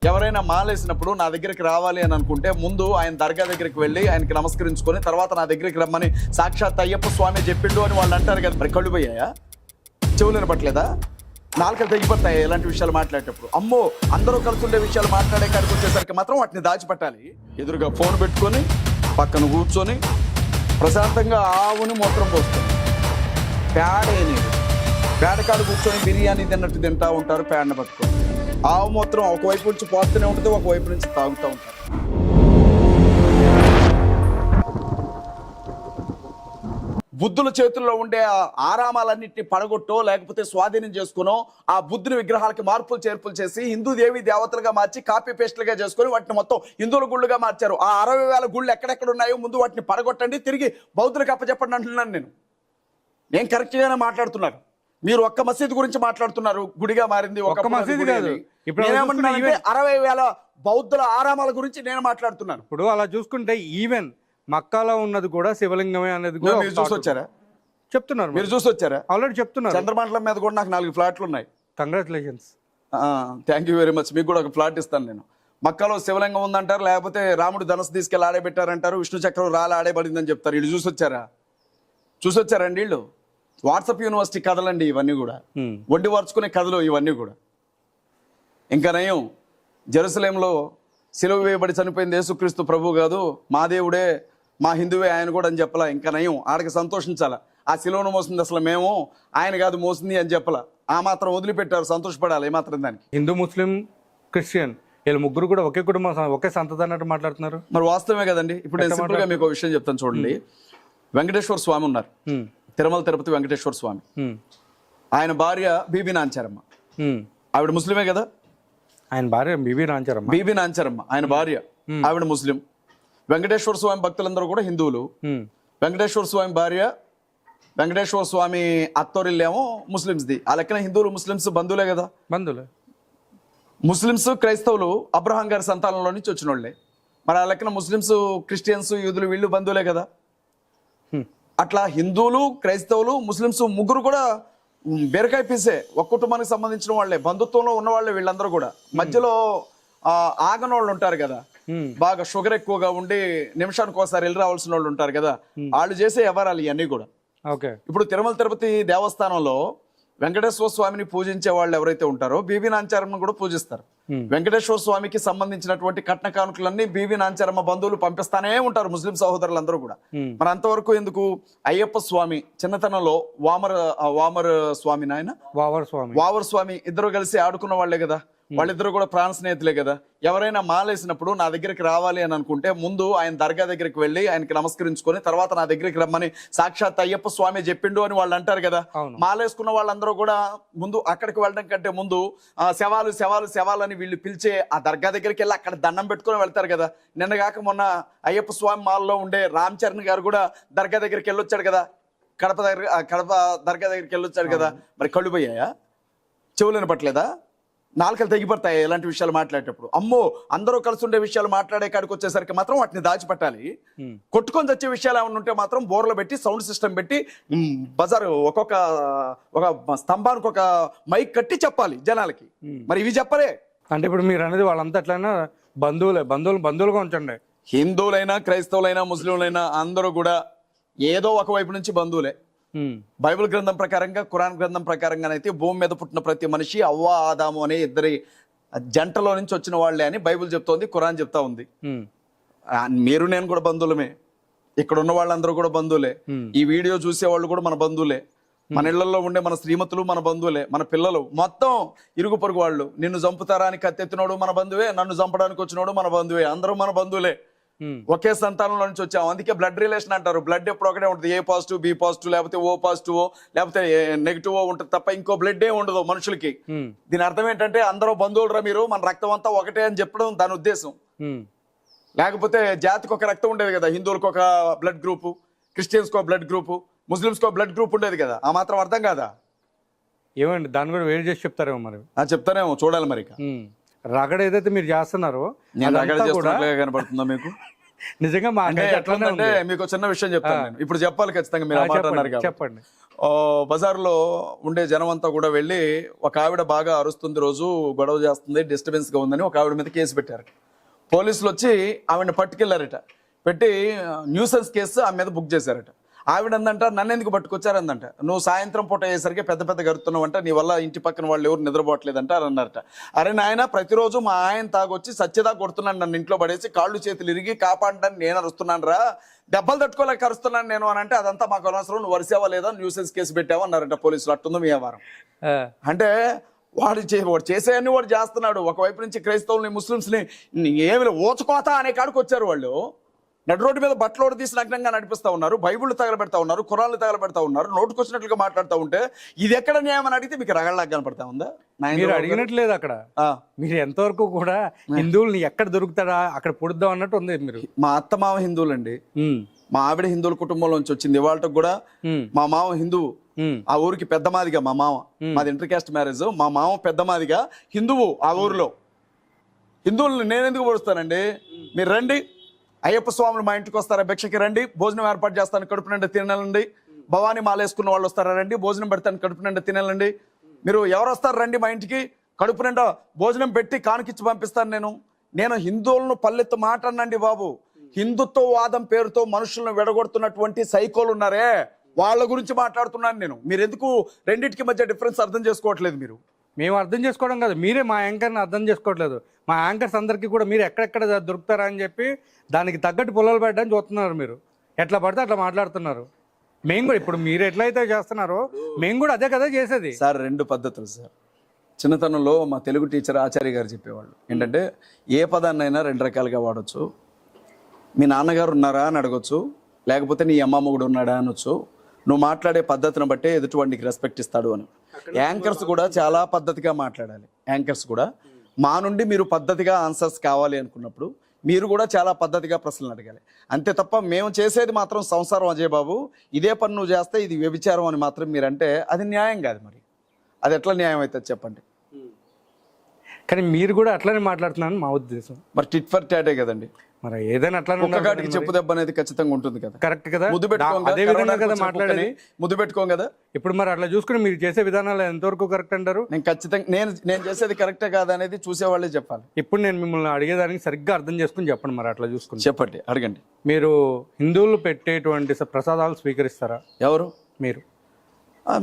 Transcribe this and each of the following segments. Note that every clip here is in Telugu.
ఎవరైనా మాలేసినప్పుడు నా దగ్గరికి రావాలి అని అనుకుంటే ముందు ఆయన దర్గా దగ్గరికి వెళ్ళి ఆయనకి నమస్కరించుకొని తర్వాత నా దగ్గరికి రమ్మని సాక్షాత్ అయ్యప్ప స్వామి చెప్పిండు అని వాళ్ళు అంటారు కదా. మరి కళ్ళు పోయాయా? చెవులు వినపట్లేదా? నాలుకలు తెగిపోతాయి ఇలాంటి విషయాలు మాట్లాడేటప్పుడు. అమ్మో, అందరూ కలిసి ఉండే విషయాలు మాట్లాడే కాడికి వచ్చేసరికి మాత్రం వాటిని దాచిపెట్టాలి. ఎదురుగా ఫోన్ పెట్టుకొని పక్కన కూర్చొని ప్రశాంతంగా ఆవుని మూత్రం పోస్తుంది. పేడకాడు కూర్చొని బిర్యానీ తిన్నట్టు తింటా ఉంటారు. పేడను పట్టుకొని ఆవు మూత్రం ఒకవైపు నుంచి పోస్తూనే ఉంటుంది, ఒకవైపు నుంచి తాగుతూ ఉంటారు. బుద్ధుల చేతుల్లో ఉండే ఆరామాలన్నింటినీ పడగొట్టో లేకపోతే స్వాధీనం చేసుకునో ఆ బుద్ధుని విగ్రహాలకి మార్పులు చేర్పులు చేసి హిందూ దేవి దేవతలుగా మార్చి కాపీ పేస్ట్లుగా చేసుకొని వాటిని మొత్తం హిందువుల గుళ్ళుగా మార్చారు. ఆ 60,000 గుళ్ళు ఎక్కడెక్కడ ఉన్నాయో ముందు వాటిని పడగొట్టండి, తిరిగి బౌద్ధులకు అప్పచెప్పండి అంటున్నాను. నేను కరెక్ట్గానే మాట్లాడుతున్నాను. మీరు ఒక్క మసీదు గురించి మాట్లాడుతున్నారు, గుడిగా మారింది. ఒక్క మసీదు కాదు. ఇప్పుడు 60,000 బౌద్ధుల ఆరామాల గురించి నేను మాట్లాడుతున్నాను. ఇప్పుడు అలా చూసుకుంటే ఈవెన్ మక్కాలో ఉన్నది కూడా శివలింగమే అనేది కూడా మీరు చూసి వచ్చారా? చెప్తున్నారు. మీరు చూసి వచ్చారా? ఆల్రెడీ చెప్తున్నారు. చంద్రమండలం మీద కూడా నాకు 4 ఫ్లాట్లు ఉన్నాయి. Congratulations. Thank you very much. మీకు కూడా ఒక ఫ్లాట్ ఇస్తాను నేను. మక్కాలో శివలింగం ఉందంటారు, లేకపోతే రాముడు ధనస్సు తీసుకెళ్ళి ఆడబెట్టారంటారు, విష్ణు చక్రం రాళ్ళు ఆడేబడిందని చెప్తారు. వీళ్ళు చూసి వచ్చారా? చూసి వచ్చారండి వీళ్ళు. వాట్సాప్ యూనివర్సిటీ కథలండి ఇవన్నీ కూడా, వడ్డీ వార్చుకునే కథలు ఇవన్నీ కూడా. ఇంకా నయం, జెరూసలేంలో సిలువ వేయబడి చనిపోయింది యేసుక్రీస్తు ప్రభు కాదు, మా దేవుడే, మా హిందువే ఆయన కూడా అని చెప్పలా. ఇంకా నయం, ఆడకి సంతోషించాలా. ఆ సిలువను మోసింది అసలు మేము, ఆయన కాదు మోసింది అని చెప్పలా. ఆ మాత్రం వదిలిపెట్టారు, సంతోషపడాలి. ఏమాత్రం దానికి. హిందూ, ముస్లిం, క్రిస్టియన్ వీళ్ళు ముగ్గురు కూడా ఒకే కుటుంబం, ఒకే సంతతి అన్నట్టు మాట్లాడుతున్నారు. మరి వాస్తవమే కదండి. ఇప్పుడు నేను సింపుల్గా మీకు ఒక విషయం చెప్తాను చూడండి. వెంకటేశ్వర స్వామి ఉన్నారు, తిరుమల తిరుపతి వెంకటేశ్వర స్వామి. ఆయన భార్య బీబీ నాంచారమ్మ. ఆవిడ ముస్లిమే కదా. ఆయన భార్య బీబీ నాంచారమ్మ. బీబీ నాంచారమ్మ ఆయన భార్య, ఆవిడ ముస్లిం. వెంకటేశ్వర స్వామి భక్తులందరూ కూడా హిందువులు. వెంకటేశ్వర స్వామి భార్య, వెంకటేశ్వర స్వామి అత్తోరిల్లేమో ముస్లిమ్స్ది. ఆ లెక్కన హిందువులు ముస్లిమ్స్ బంధువులే కదా. బంధువులే. ముస్లిమ్స్ క్రైస్తవులు అబ్రహాం గారి సంతానంలో నుంచి వచ్చిన వాళ్ళే. మరి ఆ లెక్కన ముస్లిమ్స్, క్రిస్టియన్స్, యూదులు వీళ్ళు బంధువులే కదా. అట్లా హిందువులు, క్రైస్తవులు, ముస్లిమ్స్ ముగ్గురు కూడా బీరకాయ పీసే, ఒక కుటుంబానికి సంబంధించిన వాళ్ళే, బంధుత్వంలో ఉన్న వాళ్ళే వీళ్ళందరూ కూడా. మధ్యలో ఆగని వాళ్ళు ఉంటారు కదా, బాగా షుగర్ ఎక్కువగా ఉండి నిమిషానికి ఒకసారి వెళ్ళి రావాల్సిన వాళ్ళు ఉంటారు కదా, వాళ్ళు చేసే వ్యవహారాలు ఇవన్నీ కూడా. ఇప్పుడు తిరుమల తిరుపతి దేవస్థానంలో వెంకటేశ్వర స్వామిని పూజించే వాళ్ళు ఎవరైతే ఉంటారో బీబీ నాంచారమ్మ కూడా పూజిస్తారు. వెంకటేశ్వర స్వామికి సంబంధించిన కట్న కానుకలన్నీ బీబీ నాంచారమ్మ బంధువులు పంపిస్తానే ఉంటారు, ముస్లిం సహోదరులందరూ కూడా. మరి అంతవరకు ఎందుకు? అయ్యప్ప స్వామి చిన్నతనంలో వామర్ స్వామి నాయన వావర్ స్వామి ఇద్దరు కలిసి ఆడుకున్న వాళ్లే కదా. వాళ్ళిద్దరు కూడా ప్రాణ స్నేహితులే కదా. ఎవరైనా మాలేసినప్పుడు నా దగ్గరికి రావాలి అని అనుకుంటే ముందు ఆయన దర్గా దగ్గరికి వెళ్ళి ఆయనకి నమస్కరించుకొని తర్వాత నా దగ్గరికి రమ్మని సాక్షాత్ అయ్యప్ప స్వామి చెప్పిండు అని వాళ్ళు అంటారు కదా. మాలేసుకున్న వాళ్ళందరూ కూడా ముందు అక్కడికి వెళ్ళడం కంటే ముందు శవాలు శవాలు శవాలు అని వీళ్ళు పిలిచే ఆ దర్గా దగ్గరికి వెళ్ళి అక్కడ దండం పెట్టుకుని వెళ్తారు కదా. నిన్నగాక మొన్న అయ్యప్ప స్వామి మాల్లో ఉండే రామ్ చరణ్ గారు కూడా దర్గా దగ్గరికి వెళ్ళొచ్చాడు కదా, కడప దర్గా దగ్గరికి వెళ్ళొచ్చాడు కదా. మరి కళ్ళు పోయాయా? చెవులు వినపట్లేదా? నాలుకలు తెగిపోతాయి ఇలాంటి విషయాలు మాట్లాడేటప్పుడు. అమ్మో, అందరూ కలిసి ఉండే విషయాలు మాట్లాడే కాడికి వచ్చేసరికి మాత్రం వాటిని దాచిపెట్టాలి. కొట్టుకొని వచ్చే విషయాలు ఏమైనా ఉంటే మాత్రం బోర్లు పెట్టి సౌండ్ సిస్టమ్ పెట్టి బజారు ఒక స్తంభానికి ఒక మైక్ కట్టి చెప్పాలి జనాలకి. మరి ఇవి చెప్పలే అంటే ఇప్పుడు మీరు అనేది వాళ్ళంతా ఎట్లయినా బంధువులుగా ఉంచండి. హిందువులైనా, క్రైస్తవులైనా, ముస్లింలైనా అందరూ కూడా ఏదో ఒకవైపు నుంచి బంధువులే. బైబిల్ గ్రంథం ప్రకారంగా, ఖురాన్ గ్రంథం ప్రకారంగానైతే భూమి మీద పుట్టిన ప్రతి మనిషి అవ్వ ఆదాము అనే ఇద్దరి జంటలో నుంచి వచ్చిన వాళ్లే అని బైబిల్ చెప్తోంది, ఖురాన్ చెప్తా ఉంది. మీరు నేను కూడా బంధువులమే, ఇక్కడ ఉన్న వాళ్ళందరూ కూడా బంధువులే, ఈ వీడియో చూసే వాళ్ళు కూడా మన బంధువులే, మన ఇళ్లలో ఉండే మన శ్రీమతులు మన బంధువులే, మన పిల్లలు మొత్తం ఇరుగు పొరుగు వాళ్ళు. నిన్ను చంపుతారా అని కత్తెత్తినోడు మన బంధువే, నన్ను చంపడానికి వచ్చినోడు మన బంధువే, అందరూ మన బంధువులే. ఒకే సంతానంలో నుంచి వచ్చాము. అందుకే బ్లడ్ రిలేషన్ అంటారు. బ్లడ్ ఎప్పుడు ఒకటే ఉంటుంది, ఏ పాజిటివ్, బి పాజిటివ్, లేకపోతే ఓ పాజిటివ్, లేకపోతే నెగిటివ్ ఉంటుంది తప్ప ఇంకో బ్లడ్ ఏ ఉండదు మనుషులకి. దీని అర్థం ఏంటంటే అందరూ బంధువులరా మీరు, మన రక్తం అంతా ఒకటే అని చెప్పడం దాని ఉద్దేశం. లేకపోతే జాతికి ఒక రక్తం ఉండేది కదా, హిందువులకు ఒక బ్లడ్ గ్రూపు, క్రిస్టియన్స్ కో బ్లడ్ గ్రూపు, ముస్లిమ్స్ కో బ్లడ్ గ్రూప్ ఉండేది కదా. ఆ మాత్రం అర్థం కాదా? ఏమండి దాన్ని కూడా వేరు చేసి చెప్తారేమో. మరి చెప్తారేమో, చూడాలి మరి. రగడ ఏదైతే మీరు చేస్తున్నారో నేను రగడ చేస్తున్నట్లుగా కనబడుతుందా మీకు? నిజంగా మా అంటే ఎట్లుందంటే మీకు చిన్న విషయం చెప్తాను నేను. ఇప్పుడు చెప్పాలి ఖచ్చితంగా, మీరు ఆ మాట అన్నారు కాబట్టి. చెప్పండి. బజార్లో ఉండే జనం అంతా కూడా వెళ్ళి ఒక ఆవిడ బాగా అరుస్తుంది, రోజు గొడవ చేస్తుంది, డిస్టర్బెన్స్ గా ఉందని ఒక ఆవిడ మీద కేసు పెట్టారు. పోలీసులు వచ్చి ఆవిడని పట్టుకెళ్లారట. పెట్టి న్యూసెన్స్ కేసు ఆమె మీద బుక్ చేశారట. ఆవిడ అందంట, నన్ను ఎందుకు పట్టుకొచ్చారందంట, నువ్వు సాయంత్రం పూట అయ్యేసరికి పెద్ద పెద్ద గరుతున్నావంట, నీ వల్ల ఇంటి పక్కన వాళ్ళు ఎవరు నిద్రపోవట్లేదంట అని అన్నారట. అరే నాయన, ప్రతిరోజు మా ఆయన తాగొచ్చి సత్యదా కొడుతున్నాను, నన్ను ఇంట్లో పడేసి కాళ్ళు చేతులు ఇరిగి కాపాడడానికి నేను అరుస్తున్నాను రా, దెబ్బలు తట్టుకోలేక అరుస్తున్నాను నేను అని అంటే, అదంతా మాకు అనవసరం, నువ్వు వరిసేవా లేదా, న్యూసెన్స్ కేసు పెట్టావా అన్నారట పోలీసులు. అట్టుంది మీ వ్యవహారం. అంటే వాడు చేసేయన్ని వాడు చేస్తున్నాడు. ఒకవైపు నుంచి క్రైస్తవుల్ని ముస్లిమ్స్ని ఏమి ఓచుకోతా అనే కాడికి వచ్చారు వాళ్ళు. నడు రోడ్డు మీద బట్టలు తీసి నగ్నంగా నడిపిస్తా ఉన్నారు, బైబుల్ తగలబెడతా ఉన్నారు, ఖురాన్లు తగలబెడతా ఉన్నారు, నోటుకొచ్చినట్లుగా మాట్లాడుతూ ఉంటే ఇది ఎక్కడ న్యాయం అని అడిగితే మీకు రగళ్ళలాగా కనపడతా ఉందా? మీరు అడిగినట్లేదు అక్కడ. మీరు ఎంతవరకు కూడా హిందువుల్ని ఎక్కడ దొరుకుతాడా అక్కడ పొడుద్దాం అన్నట్టు ఉంది. మీరు మా అత్త మామ హిందువులండి, మా ఆవిడ హిందువుల కుటుంబంలోంచి వచ్చింది. ఇవాళకి కూడా మా మామ హిందువు, ఆ ఊరికి పెద్ద మాదిగా మా మామ, మాది ఇంటర్ కాస్ట్ మ్యారేజ్, మా మామ పెద్ద మాదిగా హిందువు. ఆ ఊరిలో హిందువుల్ని నేను ఎందుకు పొడుస్తానండి? మీరు రండి, అయ్యప్ప స్వాములు మా ఇంటికి వస్తారా, భిక్షకి రండి, భోజనం ఏర్పాటు చేస్తాను, కడుపు నిండా తినాలండి. భవానీ మాల వేసుకున్న వాళ్ళు వస్తారా, రండి, భోజనం పెడతాను, కడుపు నిండా తినాలండి. మీరు ఎవరు వస్తారు రండి మా ఇంటికి, కడుపు నిండా భోజనం పెట్టి కానుకిచ్చి పంపిస్తాను. నేను హిందువులను పల్లెత్తు మాట అనండి బాబు. హిందుత్వవాదం పేరుతో మనుషులను విడగొడుతున్నటువంటి సైకోలు ఉన్నారే, వాళ్ళ గురించి మాట్లాడుతున్నాను నేను. మీరు ఎందుకు రెండింటికి మధ్య డిఫరెన్స్ అర్థం చేసుకోవట్లేదు? మీరు మేము అర్థం చేసుకోవడం కాదు, మీరే మా యాంకర్ని అర్థం చేసుకోవట్లేదు. మా యాంకర్స్ అందరికీ కూడా మీరు ఎక్కడెక్కడ దొరుకుతారా అని చెప్పి దానికి తగ్గట్టు పొలాలు పెట్టడానికి చూస్తున్నారు. మీరు ఎట్లా పడితే అట్లా మాట్లాడుతున్నారు. మేము కూడా ఇప్పుడు మీరు ఎట్లయితే చేస్తున్నారో మేము కూడా అదే కదా చేసేది. సార్ రెండు పద్ధతులు సార్. చిన్నతనంలో మా తెలుగు టీచర్ ఆచార్య గారు చెప్పేవాళ్ళు ఏంటంటే, ఏ పదాన్నైనా రెండు రకాలుగా వాడచ్చు. మీ నాన్నగారు ఉన్నారా అని అడగొచ్చు, లేకపోతే నీ అమ్మమ్మ కూడా ఉన్నాడా అనొచ్చు. నువ్వు మాట్లాడే పద్ధతిని బట్టే ఎదుటివాడికి రెస్పెక్ట్ ఇస్తాడు అని. యాంకర్స్ కూడా చాలా పద్ధతిగా మాట్లాడాలి. యాంకర్స్ కూడా మా నుండి మీరు పద్ధతిగా ఆన్సర్స్ కావాలి అనుకున్నప్పుడు మీరు కూడా చాలా పద్ధతిగా ప్రశ్నలు అడగాలి. అంతే తప్ప మేము చేసేది మాత్రం సంసారం అజయ్ బాబు, ఇదే పని నువ్వు చేస్తే ఇది వ్యభిచారం అని మాత్రం మీరంటే అది న్యాయం కాదు. మరి అది ఎట్లా న్యాయం అవుతుంది చెప్పండి? కానీ మీరు కూడా అట్లనే మాట్లాడుతున్నారని మా ఉద్దేశం. మరి టిట్ ఫర్ టాటే కదండి. మరి ఏదైనా అట్లానే ఒక్కగాడికి చెప్పు దెబ్బ అనేది ఖచ్చితంగా ఉంటుంది కదా. కరెక్ట్ కదా. ముద్దు పెట్టుకోం ముద్దు పెట్టుకోం కదా. ఇప్పుడు మరి అట్లా చూసుకుని మీరు చేసే విధానాలు ఎంతవరకు కరెక్ట్ అంటారు? నేను ఖచ్చితంగా నేను చేసేది కరెక్టే కాదా అనేది చూసేవాళ్ళే చెప్పాలి. ఇప్పుడు నేను మిమ్మల్ని అడిగేదానికి సరిగ్గా అర్థం చేసుకుని చెప్పండి. మరి అట్లా చూసుకుని చెప్పండి, అడగండి. మీరు హిందువులు పెట్టేటువంటి ప్రసాదాలు స్వీకరిస్తారా? ఎవరు? మీరు.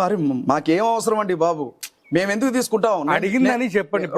మరి మాకేం అవసరం అండి బాబు, మేము ఎందుకు తీసుకుంటాం? అడిగిందని చెప్పండి.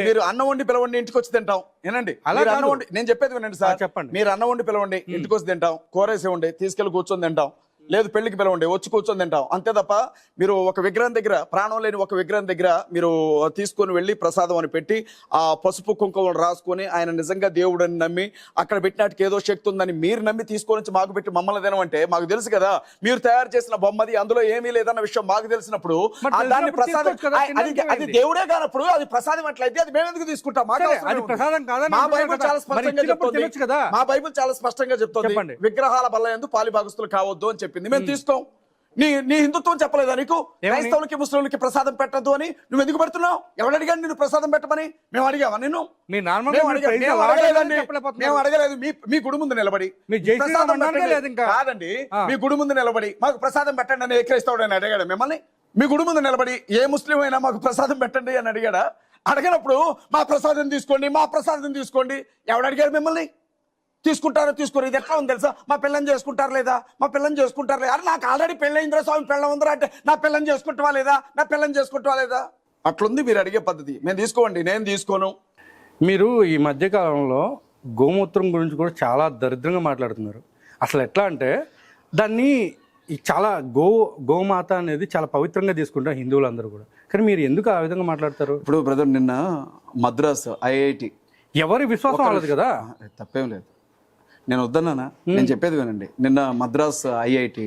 మీరు అన్నం వండి పిలవండి, ఇంటికి వచ్చి తింటాం. వినండి, అన్నం వండి, నేను చెప్పేది వినండి సార్. చెప్పండి. మీరు అన్నం వండి పిలవండి, ఇంటికి వచ్చి తింటాం. కూరేసి ఉండి తీసుకెళ్లి కూర్చొని తింటాం. లేదు పెళ్లికి పిలవండి, వచ్చి కూర్చొని తింటాం. అంతే తప్ప మీరు ఒక విగ్రహం దగ్గర, ప్రాణం లేని ఒక విగ్రహం దగ్గర మీరు తీసుకొని వెళ్ళి ప్రసాదం అని పెట్టి ఆ పసుపు కుంకుమలు రాసుకొని ఆయన నిజంగా దేవుడు అని నమ్మి అక్కడ పెట్టినట్టుకు ఏదో శక్తి ఉందని మీరు నమ్మి తీసుకొని మాకు పెట్టి మమ్మల్ని తినమంటే మాకు తెలుసు కదా మీరు తయారు చేసిన బొమ్మది, అందులో ఏమీ లేదన్న విషయం మాకు తెలిసినప్పుడు దాన్ని ప్రసాదం, అది దేవుడే కానప్పుడు అది ప్రసాదం అట్లయితే అది మేము ఎందుకు తీసుకుంటాం? మా బైబుల్ చాలా స్పష్టంగా చెప్తుంది. మా బైబుల్ చాలా స్పష్టంగా చెప్తుంది, విగ్రహాల వల్ల ఎందుకు పాలి భాగస్తులు కావద్దు అని చెప్పింది. మేము తీసుకోం. నీ హిందుత్వం చెప్పలేదా నీకు? క్రైస్తవులకి ముస్లింలకి ప్రసాదం పెట్టద్దు అని నువ్వు ఎందుకు పెడుతున్నావు? ఎవరు అడిగాడు నిన్ను ప్రసాదం పెట్టమని? మేము అడిగావా నిన్ను? మేము అడగలేదు. మీ గుడి ముందు నిలబడి కాదండి, మీ గుడి ముందు నిలబడి మాకు ప్రసాదం పెట్టండి అని ఏ క్రైస్తవుడు అని అడిగాడు మిమ్మల్ని? మీ గుడి ముందు నిలబడి ఏ ముస్లిం అయినా మాకు ప్రసాదం పెట్టండి అని అడిగాడా? అడగనప్పుడు మా ప్రసాదం తీసుకోండి, మా ప్రసాదం తీసుకోండి ఎవడు అడిగాడు మిమ్మల్ని? తీసుకుంటారో తీసుకోరు. ఇది ఎట్లా ఉంది తెలుసా? మా పిల్లని చేసుకుంటారు లేదా, మా పిల్లని చేసుకుంటారు లేదా? అరే నాకు ఆల్రెడీ పెళ్ళయిందిరా స్వామి, పెళ్ళం ఉందిరా అంటే నా పిల్లని చేసుకుంటావా లేదా, నా పిల్లని చేసుకుంటావా లేదా? అట్లుంది మీరు అడిగే పద్ధతి. మేము తీసుకోండి, నేను తీసుకోను. మీరు ఈ మధ్యకాలంలో గోమూత్రం గురించి కూడా చాలా దరిద్రంగా మాట్లాడుతున్నారు. అసలు ఎట్లా అంటే దాన్ని చాలా గోమాత అనేది చాలా పవిత్రంగా తీసుకుంటారు హిందువులందరూ కూడా. కానీ మీరు ఎందుకు ఆ విధంగా మాట్లాడతారు? ఇప్పుడు బ్రదర్, నిన్న మద్రాస్ IIT ఎవరి విశ్వాసం వాళ్ళది కదా, తప్పేం లేదు. నేను వద్దన్నానా? నేను చెప్పేది వినండి. నిన్న మద్రాస్ IIT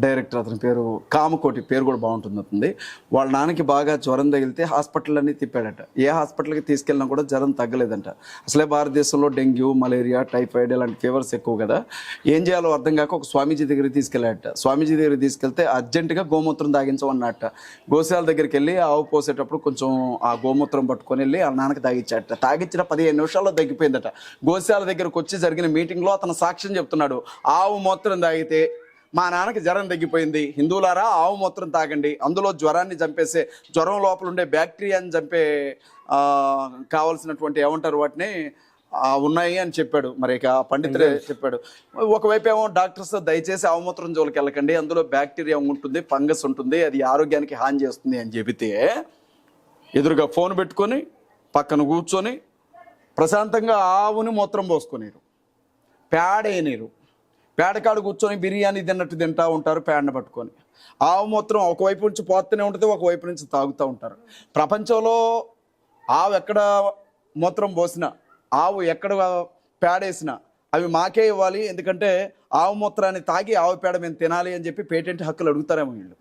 డైరెక్టర్ అతని పేరు కామకోటి, పేరు కూడా బాగుంటుంది అతనిది. వాళ్ళ నాన్నకి బాగా జ్వరం తగిలితే హాస్పిటల్ అన్నీ తిప్పాడట. ఏ హాస్పిటల్కి తీసుకెళ్ళినా కూడా జ్వరం తగ్గలేదంట. అసలే భారతదేశంలో డెంగ్యూ, మలేరియా, టైఫాయిడ్ ఇలాంటి ఫీవర్స్ ఎక్కువ కదా. ఏం చేయాలో అర్థం కాక ఒక స్వామీజీ దగ్గరికి తీసుకెళ్ళాడట. స్వామీజీ దగ్గరికి తీసుకెళ్తే అర్జెంటుగా గోమూత్రం తాగించమన్నట్ట. గోశాల దగ్గరికి వెళ్ళి ఆవు పోసేటప్పుడు కొంచెం ఆ గోమూత్రం పట్టుకొని వెళ్ళి వాళ్ళ నాన్నకి తాగించాడట. తాగించిన 15 నిమిషాల్లో తగ్గిపోయిందట. గోశాల దగ్గరకు వచ్చి జరిగిన మీటింగ్లో అతను సాక్ష్యం చెప్తున్నాడు. ఆవు మూత్రం తాగితే మా నాన్నకి జ్వరం తగ్గిపోయింది. హిందువులారా, ఆవు మూత్రం తాగండి, అందులో జ్వరాన్ని చంపేసే, జ్వరం లోపల ఉండే బ్యాక్టీరియాని చంపే కావాల్సినటువంటి ఏమంటారు వాటిని ఉన్నాయి అని చెప్పాడు. మరి ఇక పండితుడే చెప్పాడు. ఒకవైపు ఏమో డాక్టర్స్ దయచేసి ఆవు మూత్రం జోలికి వెళ్ళకండి, అందులో బ్యాక్టీరియా ఉంటుంది, ఫంగస్ ఉంటుంది, అది ఆరోగ్యానికి హాని చేస్తుంది అని చెబితే ఎదురుగా ఫోన్ పెట్టుకొని పక్కన కూర్చొని ప్రశాంతంగా ఆవుని మూత్రం పోసుకునేరు, పేడేయనీరు. పేడకాడు కూర్చొని బిర్యానీ తిన్నట్టు తింటూ ఉంటారు పేడను పట్టుకొని. ఆవు మూత్రం ఒకవైపు నుంచి పోతూనే ఉంటుంది, ఒకవైపు నుంచి తాగుతూ ఉంటారు. ప్రపంచంలో ఆవు ఎక్కడ మూత్రం పోసినా, ఆవు ఎక్కడ పేడేసినా అవి మాకే ఇవ్వాలి, ఎందుకంటే ఆవు మూత్రాన్ని తాగి ఆవు పేడ మేము తినాలి అని చెప్పి పేటెంట్ హక్కులు అడుగుతారేమో వీళ్ళు.